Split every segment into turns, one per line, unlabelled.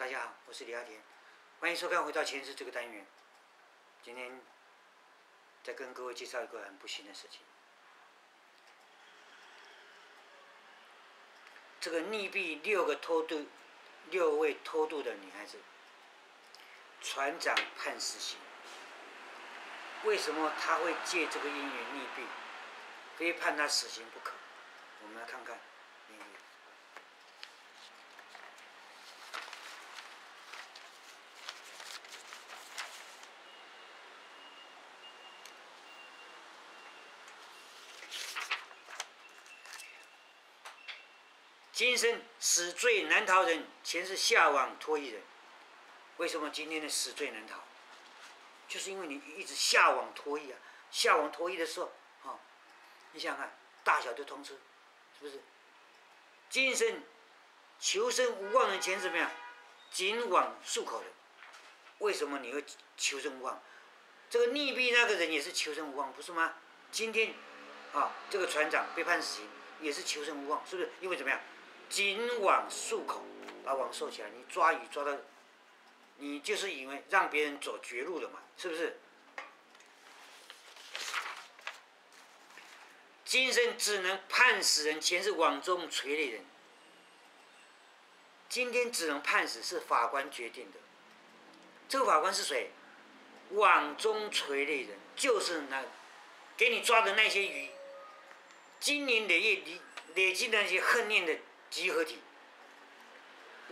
大家好，我是李阿田，欢迎收看《回到前世》这个单元。今天再跟各位介绍一个很不幸的事情。这个溺毙6位偷渡的女孩子，船长判死刑。为什么他会借这个因缘溺毙，非判他死刑不可？我们来看看命运。今生死罪难逃人，前世下网脱衣人。为什么今天的死罪难逃？就是因为你一直下网脱衣啊！下网脱衣的时候，你想想看，大小都通吃，是不是？今生求生无望人，前世怎么样？紧网束口人。为什么你会求生无望？这个溺毙那个人也是求生无望，不是吗？今天这个船长被判死刑，也是求生无望，是不是？因为怎么样？紧网束口，把网收起来，你抓鱼抓到，你就是因为让别人走绝路了嘛，是不是？今生只能判死人，前世网中垂泪人。今天只能判死，是法官决定的。这个法官是谁？网中垂泪人，就是给你抓的那些鱼，经年累月累积的那些恨念的集合体。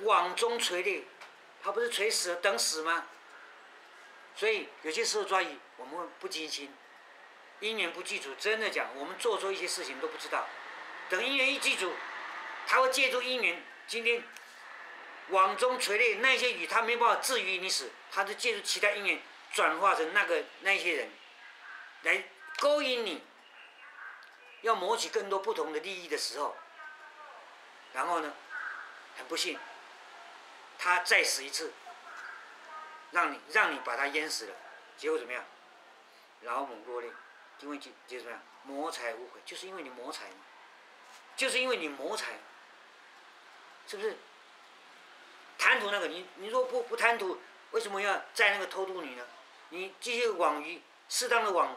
网中垂泪，他不是垂死了等死吗？所以有些时候抓鱼，我们不精心，因缘不记住，真的讲，我们做错一些事情都不知道。等因缘一记住，他会借助因缘，今天网中垂泪那些鱼，他没办法置于你死，他就借助其他因缘转化成那些人，来勾引你，要谋取更多不同的利益的时候，然后呢，很不幸，他再死一次，让你把他淹死了，结果怎么样？老母落泪，因为就怎么样？谋财无悔，就是因为你谋财嘛，就是因为你谋财，是不是？贪图那个，你若不贪图，为什么要在那个偷渡你呢？你这些网鱼，适当的网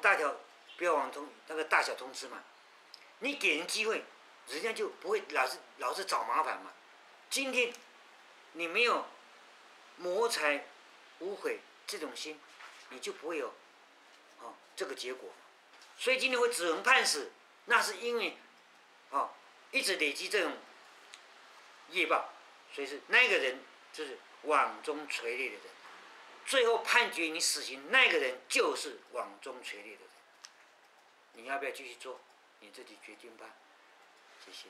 大条，不要网那个大小通吃嘛。你给人机会，人家就不会老是找麻烦嘛。今天你没有谋财无悔这种心，你就不会有这个结果。所以今天会只能判死，那是因为一直累积这种业报，所以是那个人就是网中垂泪的人。最后判决你死刑那个人就是网中垂泪的人。你要不要继续做？你自己决定吧。谢谢。